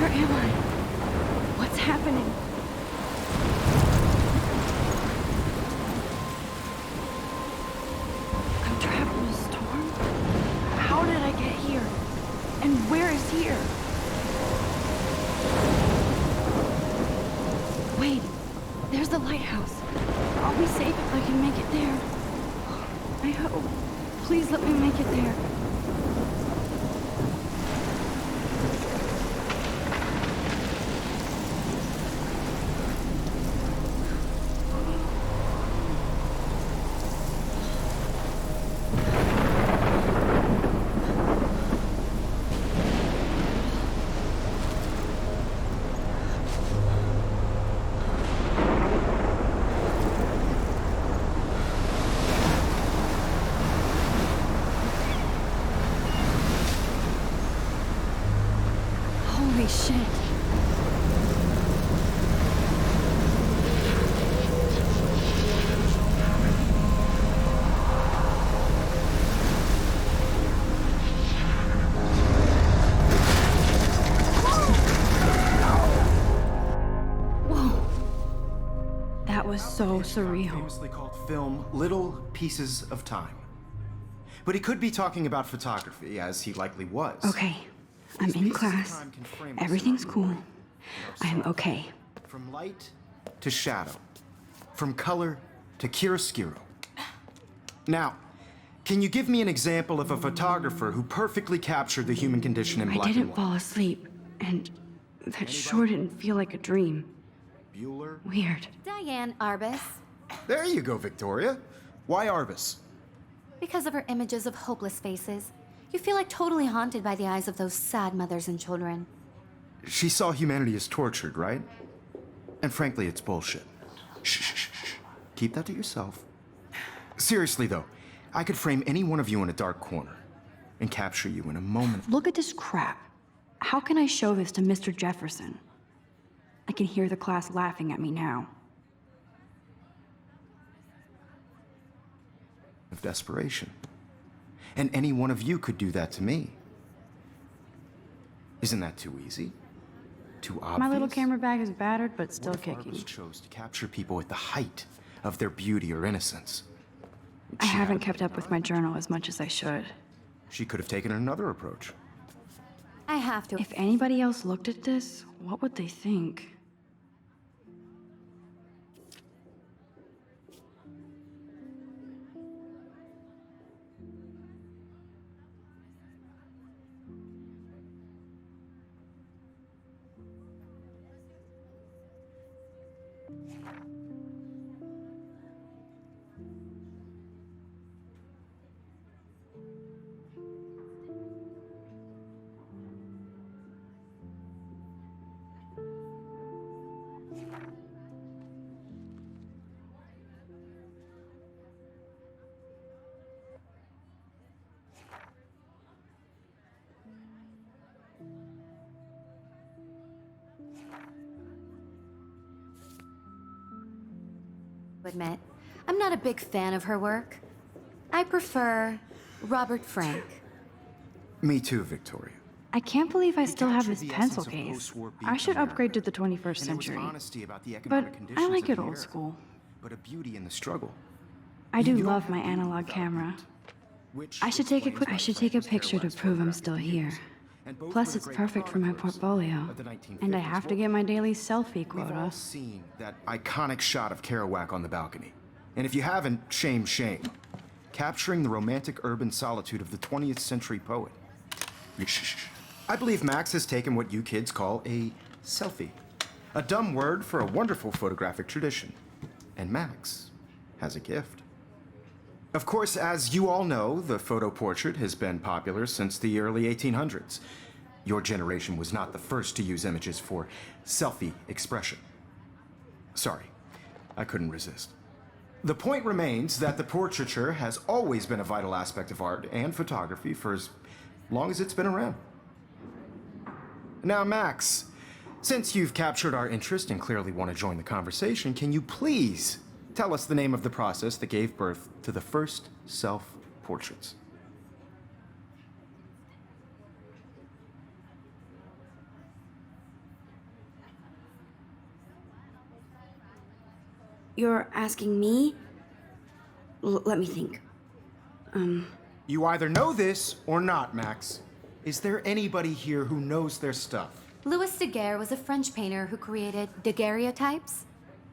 Where am I? What's happening? I'm trapped in a storm? How did I get here? And where is here? Wait, there's the lighthouse. I'll be safe if I can make it there. I hope. Please let me make it there. Holy shit. Whoa. That was so surreal. Famously called film Little Pieces of Time. But he could be talking about photography, as he likely was. Okay, I'm in class. Everything's cool. I'm okay. From light to shadow. From color to chiaroscuro. Now, can you give me an example of a photographer who perfectly captured the human condition in I black and didn't white? fall asleep, and that sure didn't feel like a dream. Bueller? Weird. Diane Arbus. There you go, Victoria. Why Arbus? Because of her images of hopeless faces, you feel like totally haunted by the eyes of those sad mothers and children. She saw humanity as tortured, right? And frankly, it's bullshit. Shh, shh, shh, shh. Keep that to yourself. Seriously, though, I could frame any one of you in a dark corner and capture you in a moment. Look at this crap. How can I show this to Mr. Jefferson? I can hear the class laughing at me now. Of desperation. And any one of you could do that to me. Isn't that too easy? Too obvious? My little camera bag is battered, but still What if kicking. Arbus chose to capture people at the height of their beauty or innocence? I haven't kept up with my journal as much as I should. She could have taken another approach. I have to. If anybody else looked at this, what would they think? Admit, I'm not a big fan of her work. I prefer Robert Frank. Me too, Victoria. I can't believe I still have captured this the pencil essence of case. post-war I should America. upgrade to the 21st And it was century. honesty about the But economic I conditions like of it the old era, school. but a beauty in the struggle. I do You don't love have my to be analog without camera. it, which I should take a explains why picture to Francis prove I'm Caraway's still photographed here. views. And both Plus, were the it's great perfect for my photographers portfolio. of the And I 1950s have to world. get my daily selfie We've quota. all seen that iconic shot of Kerouac on the balcony. And if you haven't, shame, shame. Capturing the romantic urban solitude of the 20th century poet. I believe Max has taken what you kids call a selfie. A dumb word for a wonderful photographic tradition. And Max has a gift. Of course, as you all know, the photo portrait has been popular since the early 1800s. Your generation was not the first to use images for selfie expression. Sorry, I couldn't resist. The point remains that the portraiture has always been a vital aspect of art and photography for as long as it's been around. Now, Max, since you've captured our interest and clearly want to join the conversation, can you please tell us the name of the process that gave birth to the first self-portraits? You're asking me? Let me think. You either know this or not, Max. Is there anybody here who knows their stuff? Louis Daguerre was a French painter who created daguerreotypes,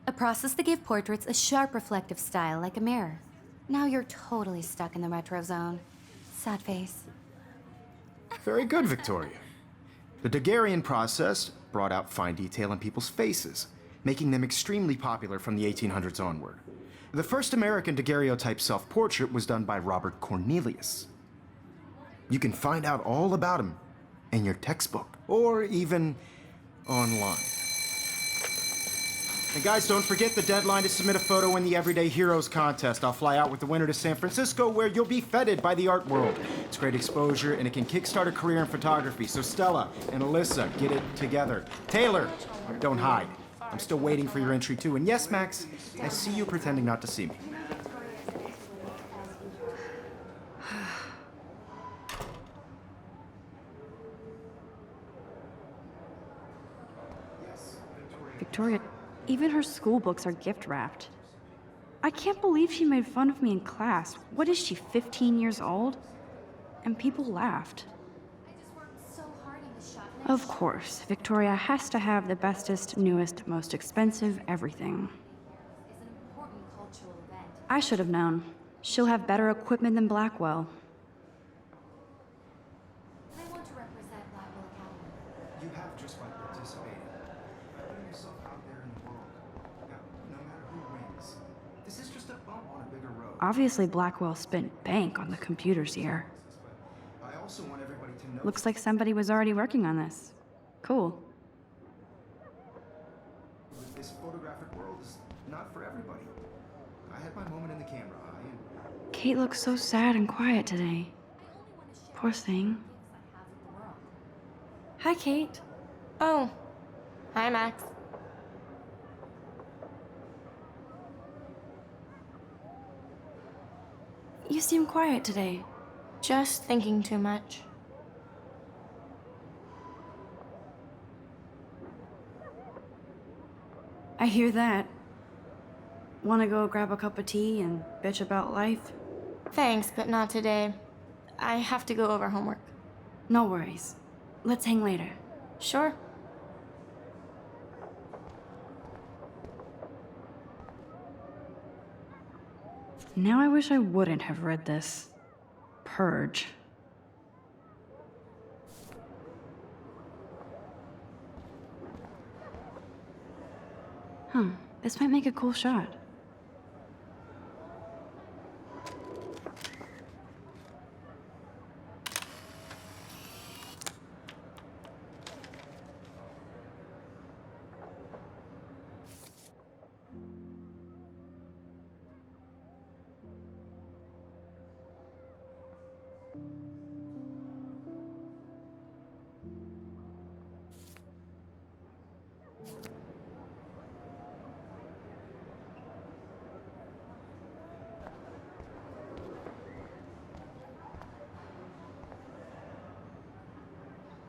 a process that gave portraits a sharp reflective style like a mirror. Now you're totally stuck in the retro zone. Sad face. Very good, Victoria. The Daguerrean process brought out fine detail in people's faces, making them extremely popular from the 1800s onward. The first American daguerreotype self-portrait was done by Robert Cornelius. You can find out all about him in your textbook, or even online. And guys, don't forget the deadline to submit a photo in the Everyday Heroes contest. I'll fly out with the winner to San Francisco, where you'll be feted by the art world. It's great exposure, and it can kickstart a career in photography. So Stella and Alyssa, get it together. Taylor, don't hide. I'm still waiting for your entry too. And yes, Max, I see you pretending not to see me. Victoria, even her school books are gift wrapped. I can't believe she made fun of me in class. What is she, 15 years old? And people laughed. Of course, Victoria has to have the bestest, newest, most expensive everything. I should have known. She'll have better equipment than Blackwell. I want to represent Blackwell Academy. You have just by participating. Putting yourself out there in the world. Now, no matter who wins, this is just a bump on a bigger road. Obviously, Blackwell spent bank on the computers here. I also want everybody to know. Looks like somebody was already working on this. Cool. This photographic world is not for everybody. I had my moment in the camera eye and Kate looks so sad and quiet today. Poor thing. Hi, Kate. Oh, hi, Max. You seem quiet today. Just thinking too much. I hear that. Want to go grab a cup of tea and bitch about life? Thanks, but not today. I have to go over homework. No worries. Let's hang later. Sure. Now I wish I wouldn't have read this. Purge. This might make a cool shot.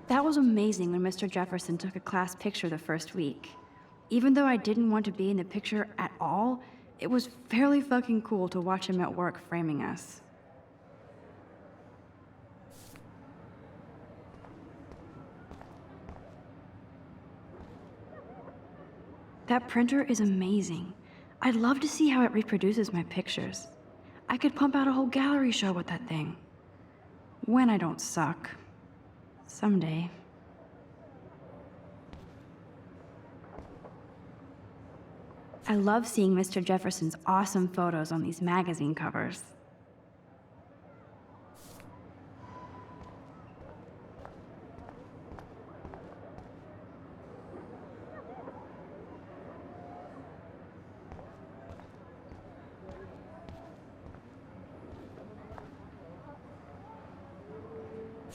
That was amazing when Mr. Jefferson took a class picture the first week. Even though I didn't want to be in the picture at all, it was fairly fucking cool to watch him at work framing us. That printer is amazing. I'd love to see how it reproduces my pictures. I could pump out a whole gallery show with that thing. When I don't suck. Someday. I love seeing Mr. Jefferson's awesome photos on these magazine covers.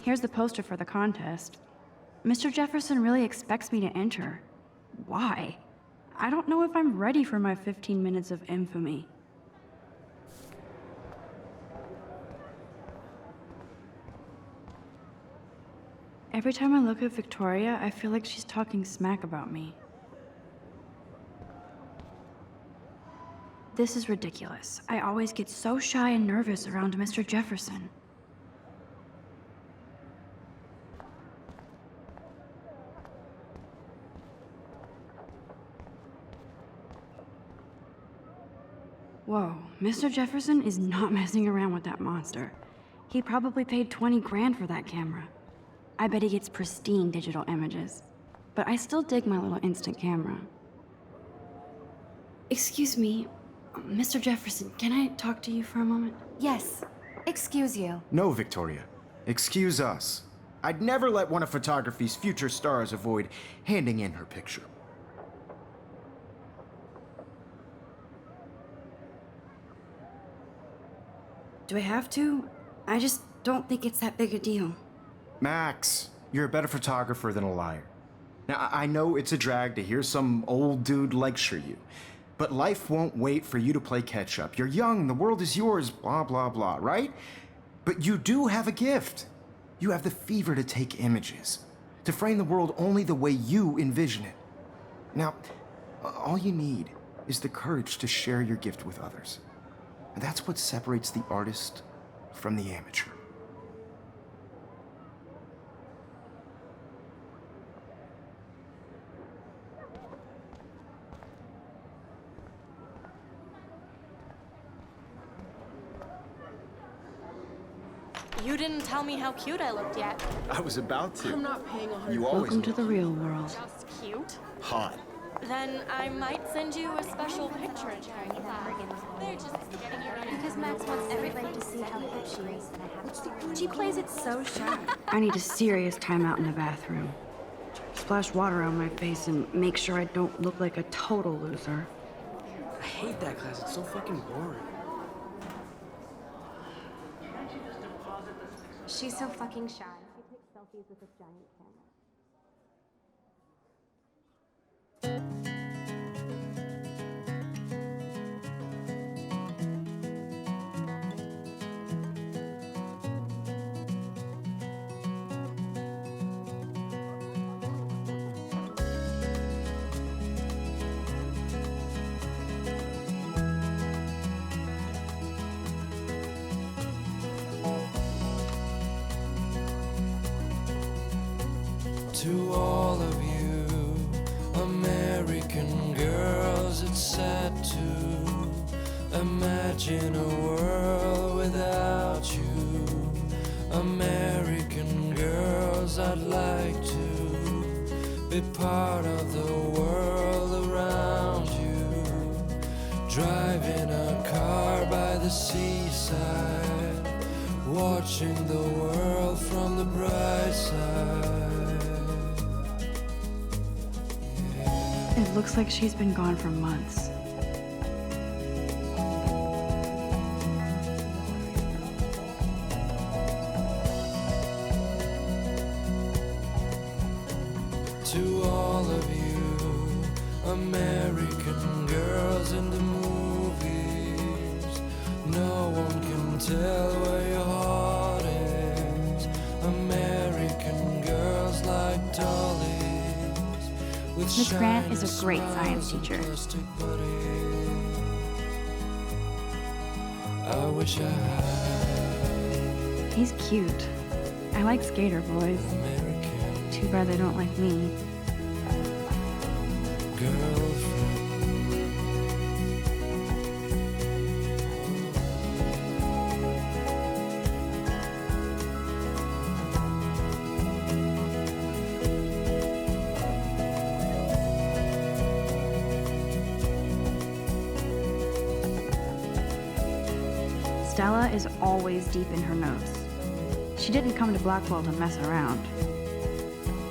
Here's the poster for the contest. Mr. Jefferson really expects me to enter. Why? I don't know if I'm ready for my 15 minutes of infamy. Every time I look at Victoria, I feel like she's talking smack about me. This is ridiculous. I always get so shy and nervous around Mr. Jefferson. Whoa, Mr. Jefferson is not messing around with that monster. He probably paid 20 grand for that camera. I bet he gets pristine digital images. But I still dig my little instant camera. Excuse me, Mr. Jefferson, can I talk to you for a moment? Yes. Excuse you. No, Victoria. Excuse us. I'd never let one of photography's future stars avoid handing in her picture. Do I have to? I just don't think it's that big a deal. Max, you're a better photographer than a liar. Now, I know it's a drag to hear some old dude lecture you, but life won't wait for you to play catch up. You're young, the world is yours, blah, blah, blah, right? But you do have a gift. You have the fever to take images, to frame the world only the way you envision it. Now, all you need is the courage to share your gift with others. And that's what separates the artist from the amateur. You didn't tell me how cute I looked yet. I was about to. I'm not paying 100. You always Welcome to the real world. Just cute? hot. Then I might send you a special picture in time. They're just getting you ready. Because Max wants everybody to see how hip she is. She plays it so shy. I need a serious timeout in the bathroom. Splash water on my face and make sure I don't look like a total loser. I hate that class. It's so fucking boring. She's so fucking shy. She takes selfies with this giant camera. To all of you American girls, it's sad to imagine a world without you. American girls, I'd like to be part of the world around you. Driving a car by the seaside, watching the world from the bright side. It looks like she's been gone for months. To all of you American girls in the movies, no one can tell where your heart is. American girls like dollies. Miss Grant is a great science teacher. I wish I had He's cute. I like skater boys. American Too bad they don't like me. girlfriend. Stella is always deep in her notes. She didn't come to Blackwell to mess around.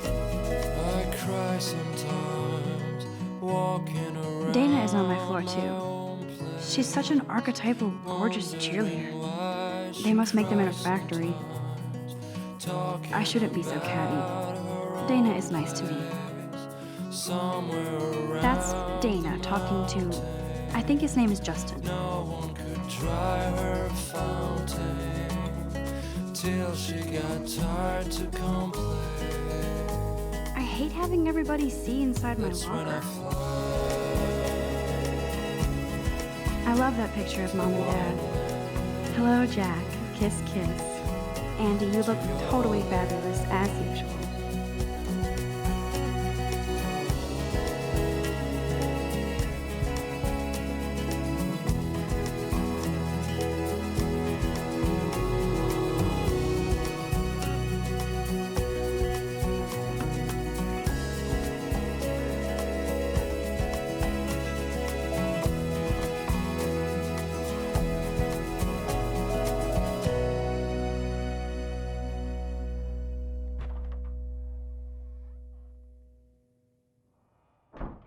I cry sometimes walking around. Dana is on my floor too. She's such an archetypal, gorgeous cheerleader. They must make them in a factory. I shouldn't be so catty. Dana is nice to me. That's Dana talking to, I think his name is Justin. No one could dry her fountain till she got tired to complain. I hate having everybody see inside my That's when I locker. fly I love that picture of Mom and Dad. Hello, Jack. Kiss, kiss. Andy, you look totally fabulous, as usual.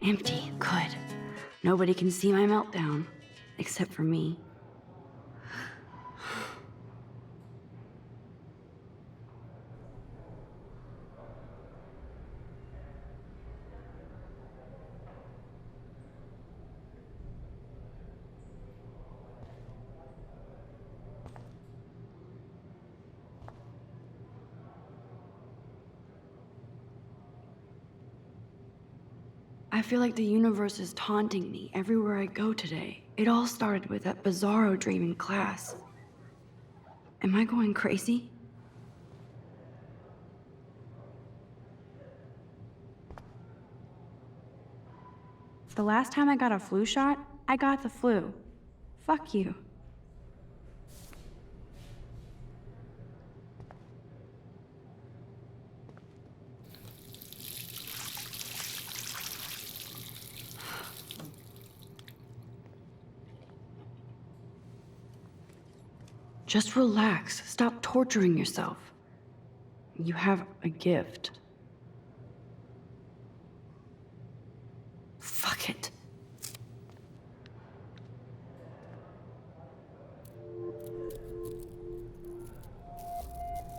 Empty. Good. Nobody can see my meltdown. Except for me. I feel like the universe is taunting me everywhere I go today. It all started with that bizarro dream in class. Am I going crazy? The last time I got a flu shot, I got the flu. Fuck you. Just relax. Stop torturing yourself. You have a gift. Fuck it.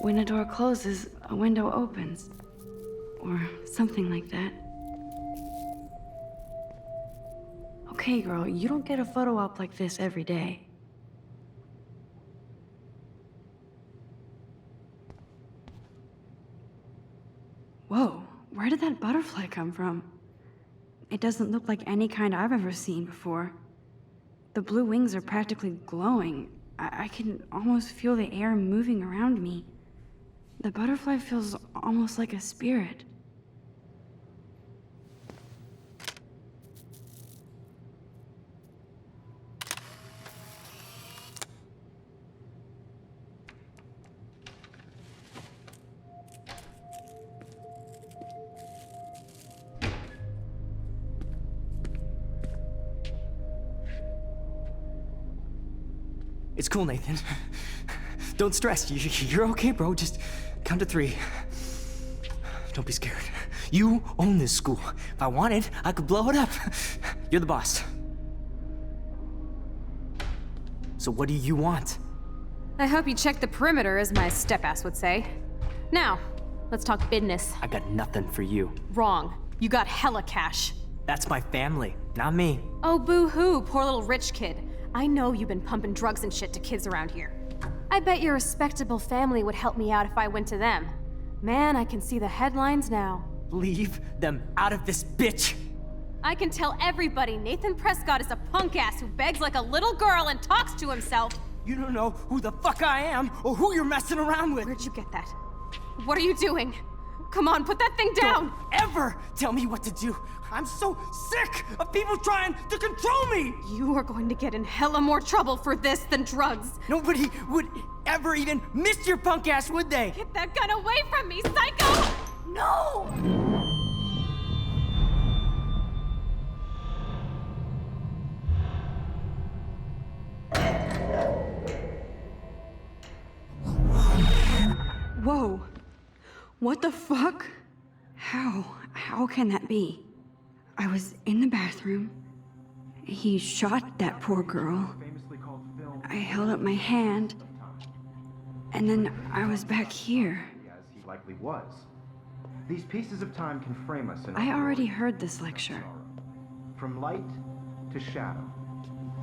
When a door closes, a window opens. Or something like that. Okay, girl, you don't get a photo op like this every day. Whoa, where did that butterfly come from? It doesn't look like any kind I've ever seen before. The blue wings are practically glowing. I can almost feel the air moving around me. The butterfly feels almost like a spirit. It's cool, Nathan. Don't stress. You're okay, bro. Just count to 3. Don't be scared. You own this school. If I wanted, I could blow it up. You're the boss. So what do you want? I hope you checked the perimeter, as my step-ass would say. Now, let's talk business. I got nothing for you. Wrong. You got hella cash. That's my family, not me. Oh, boo-hoo, poor little rich kid. I know you've been pumping drugs and shit to kids around here. I bet your respectable family would help me out if I went to them. Man, I can see the headlines now. Leave them out of this bitch! I can tell everybody Nathan Prescott is a punk ass who begs like a little girl and talks to himself. You don't know who the fuck I am or who you're messing around with. Where'd you get that? What are you doing? Come on, put that thing down! Don't ever tell me what to do. I'm so sick of people trying to control me! You are going to get in hella more trouble for this than drugs. Nobody would ever even miss your punk ass, would they? Get that gun away from me, psycho! No! Whoa. What the fuck? How can that be? I was in the bathroom. He shot that poor girl. I held up my hand. And then I was back here. As he likely was. These pieces of time can frame us in I already heard this lecture. From light to shadow.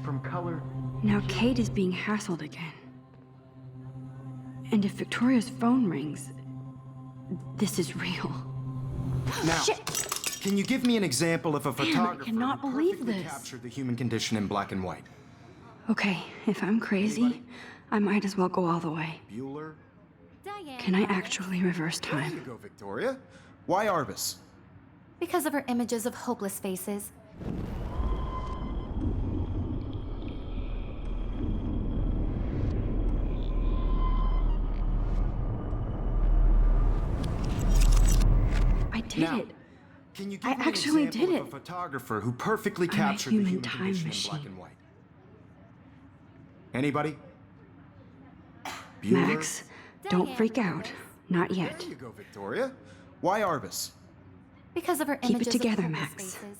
From color. Now Kate is being hassled again. And if Victoria's phone rings, this is real. Now, Shit! Can you give me an example of a photographer I cannot who believe perfectly this. captured the human condition in black and white? Okay, if I'm crazy, I might as well go all the way. Bueller? Diane. Can I actually reverse There you time? go, Victoria. Why Arbus? Because of her images of hopeless faces. I did Now, it. Can you give I me an actually example did of it. a photographer who perfectly I'm a captured the human human time condition in machine. black and white? Anybody? Bueller? Max, don't freak out. Not yet. There you go, Victoria. Why Arbus? Because of her Keep it images together, of hopeless Max. faces.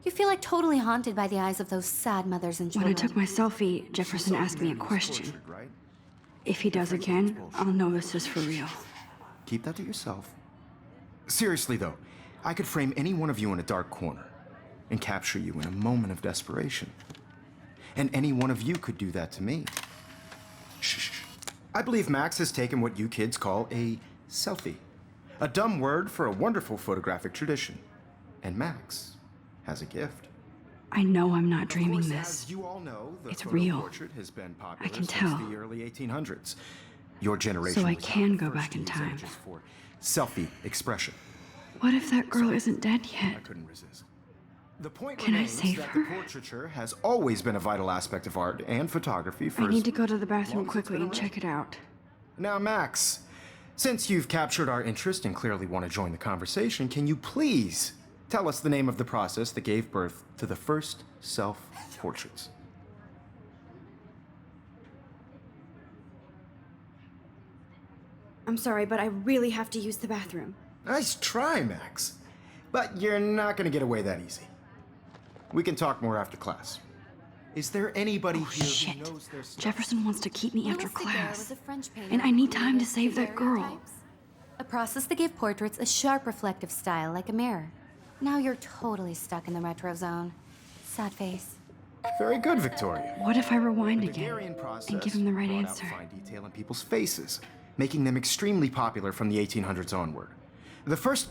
You feel like totally haunted by the eyes of those sad mothers and When I children. took my selfie, Jefferson asked me a question. Tortured, right? If he does again, I'll know this is for real. Keep that to yourself. Seriously, though, I could frame any one of you in a dark corner and capture you in a moment of desperation. And any one of you could do that to me. Shh. I believe Max has taken what you kids call a selfie. A dumb word for a wonderful photographic tradition. And Max has a gift. I know I'm not dreaming Of course, this. as you all know, the It's photo real. portrait has been popular I can since tell. the early 1800s. Your generation So I was not can the go first back to in use time. images for selfie expression. What if that girl isn't dead I yet? couldn't resist. The point Can I remains save that her? the portraiture has always been a vital aspect of art and photography for I need as to go to the bathroom long as it's quickly been and check it out. Now, Max, since you've captured our interest and clearly want to join the conversation, can you please tell us the name of the process that gave birth to the first self-portraits? I'm sorry, but I really have to use the bathroom. Nice try, Max. But you're not going to get away that easy. We can talk more after class. Is there anybody Oh, here shit. who knows their stuff? Jefferson wants to keep me after Louis Daguerre class. was a French painter And I who need time to created save that girl. daguerreotypes, a process that gave portraits a sharp reflective style like a mirror. Now you're totally stuck in the retro zone. Sad face. Very good, Victoria. What if I rewind The again Daguerrean process and give him the right brought answer? out fine detail in people's faces, making them extremely popular from the 1800s onward. The first...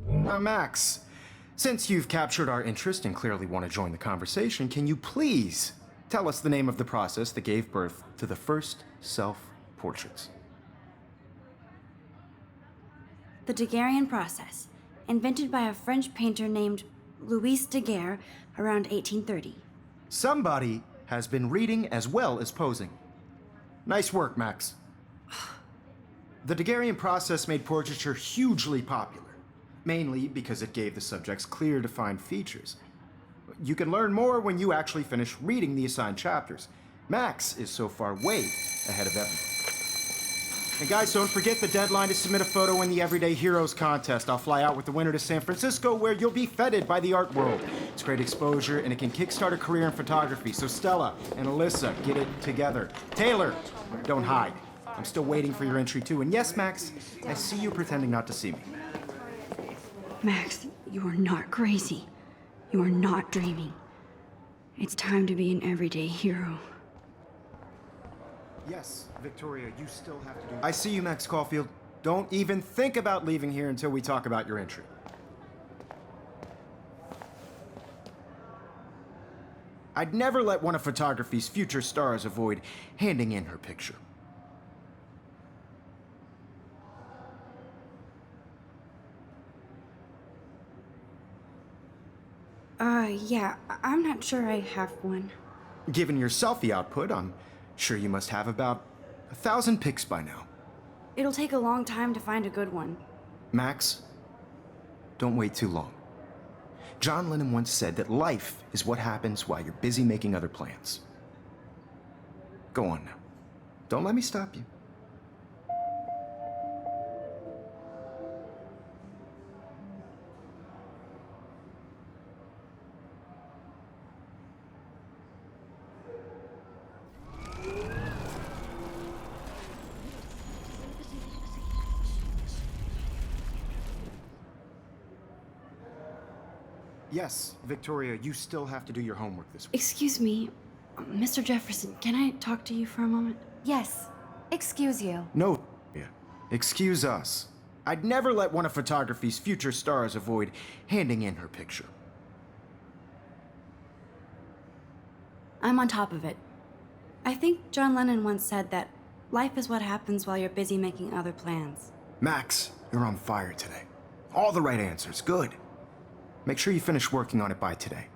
Now, Max, since you've captured our interest and clearly want to join the conversation, can you please tell us the name of the process that gave birth to the first self-portraits? The Daguerrean process, invented by a French painter named Louis Daguerre around 1830. Somebody has been reading as well as posing. Nice work, Max. The Daguerrean process made portraiture hugely popular, mainly because it gave the subjects clear, defined features. You can learn more when you actually finish reading the assigned chapters. Max is so far way ahead of everyone. And guys, don't forget the deadline to submit a photo in the Everyday Heroes contest. I'll fly out with the winner to San Francisco, where you'll be feted by the art world. It's great exposure, and it can kickstart a career in photography. So Stella and Alyssa, get it together. Taylor, don't hide. I'm still waiting for your entry too. And yes, Max, I see you pretending not to see me. Max, you are not crazy. You are not dreaming. It's time to be an everyday hero. Yes, Victoria, you still have to do... I see you, Max Caulfield. Don't even think about leaving here until we talk about your entry. I'd never let one of photography's future stars avoid handing in her picture. Yeah, I'm not sure I have one. Given your selfie output, I'm sure you must have about 1,000 pics by now. It'll take a long time to find a good one. Max, don't wait too long. John Lennon once said that life is what happens while you're busy making other plans. Go on now. Don't let me stop you. Yes, Victoria, you still have to do your homework this week. Excuse me, Mr. Jefferson, can I talk to you for a moment? Yes. Excuse you. No, Victoria. Excuse us. I'd never let one of photography's future stars avoid handing in her picture. I'm on top of it. I think John Lennon once said that life is what happens while you're busy making other plans. Max, you're on fire today. All the right answers, good. Make sure you finish working on it by today.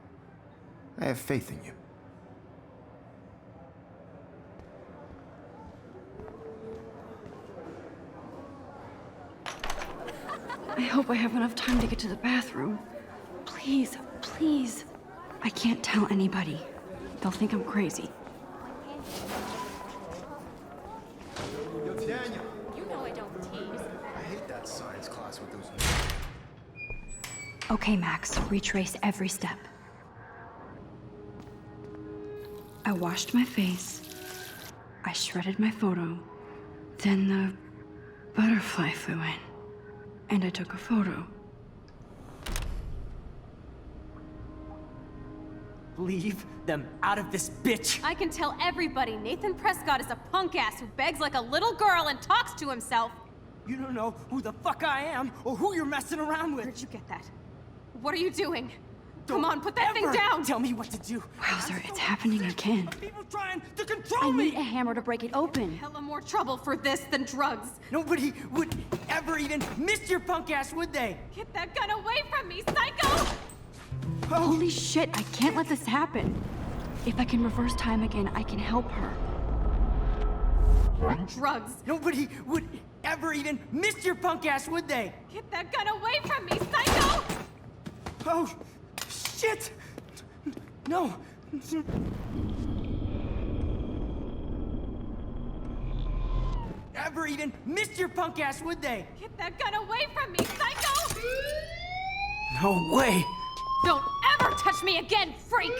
I have faith in you. I hope I have enough time to get to the bathroom. Please, please. I can't tell anybody. They'll think I'm crazy. Daniel! You know I don't tease. I hate that science class with those... Okay, Max, retrace every step. I washed my face. I shredded my photo. Then the butterfly flew in. And I took a photo. Leave them out of this bitch! I can tell everybody Nathan Prescott is a punk ass who begs like a little girl and talks to himself. You don't know who the fuck I am or who you're messing around with. Where'd you get that? What are you doing? Don't Come on, put that thing ever down! Tell me what to do. Wowzer, it's happening again. People trying to I control need me. a hammer to break it open. Hella more trouble for this than drugs. Nobody would ever even miss your punk ass, would they? Get that gun away from me, psycho! Holy shit, I can't let this happen. If I can reverse time again, I can help her. Drugs. Nobody would ever even miss your punk ass, would they? Get that gun away from me, psycho! Oh, shit! No. Ever even miss your punk ass, would they? Get that gun away from me, psycho! No way! Don't ever touch me again, freak!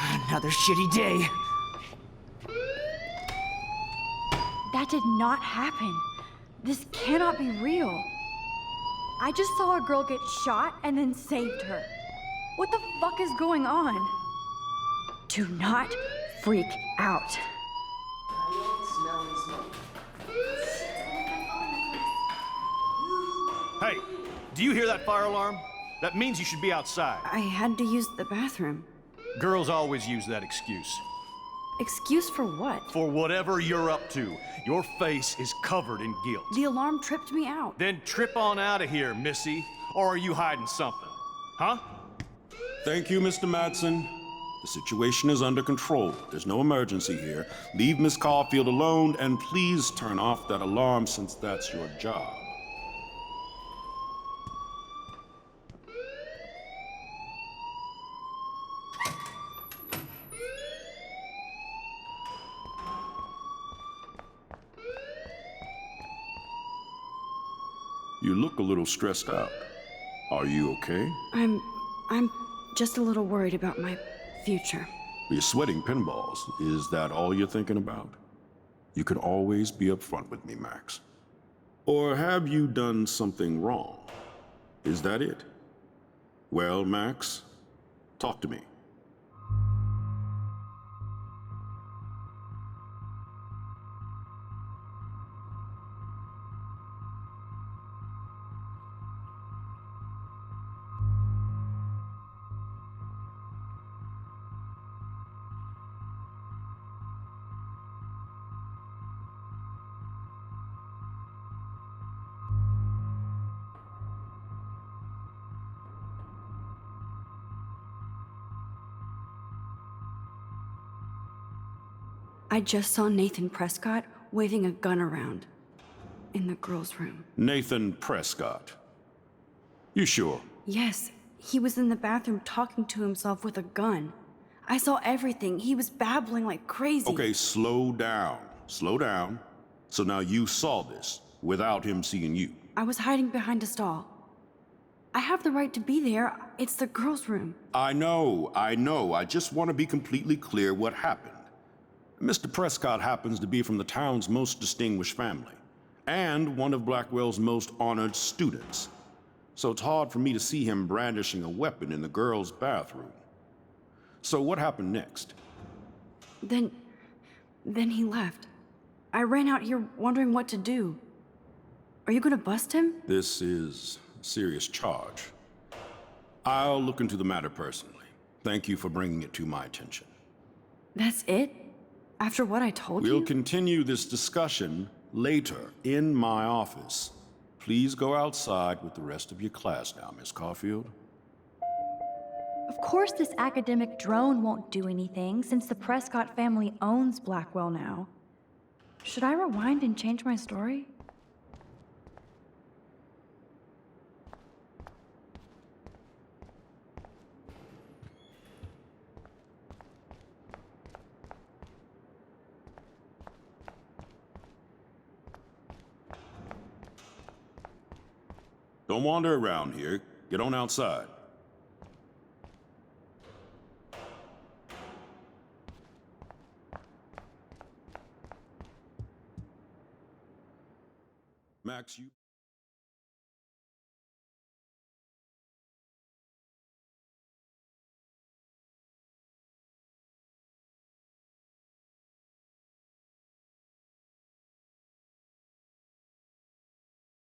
Another shitty day. That did not happen. This cannot be real. I just saw a girl get shot and then saved her. What the fuck is going on? Do not freak out. Hey, do you hear that fire alarm? That means you should be outside. I had to use the bathroom. Girls always use that excuse. Excuse for what? For whatever you're up to, your face is covered in guilt. The alarm tripped me out. Then trip on out of here, Missy. Or are you hiding something? Huh? Thank you, Mr. Madsen. The situation is under control. There's no emergency here. Leave Miss Caulfield alone, and please turn off that alarm since that's your job. You look a little stressed out. Are you okay? I'm just a little worried about my future. You're sweating pinballs. Is that all you're thinking about? You can always be upfront with me, Max. Or have you done something wrong? Is that it? Well, Max, talk to me. I just saw Nathan Prescott waving a gun around in the girls' room. Nathan Prescott. You sure? Yes, he was in the bathroom talking to himself with a gun. I saw everything. He was babbling like crazy. Okay, slow down. Slow down. So now you saw this without him seeing you. I was hiding behind a stall. I have the right to be there. It's the girls' room. I know. I just want to be completely clear what happened. Mr. Prescott happens to be from the town's most distinguished family, and one of Blackwell's most honored students. So it's hard for me to see him brandishing a weapon in the girls' bathroom. So what happened next? Then Then he left. I ran out here wondering what to do. Are you gonna bust him? This is a serious charge. I'll look into the matter personally. Thank you for bringing it to my attention. That's it? After what I told you? We'll continue this discussion later in my office. Please go outside with the rest of your class now, Miss Caulfield. Of course this academic drone won't do anything since the Prescott family owns Blackwell now. Should I rewind and change my story? Don't wander around here. Get on outside. Max, you...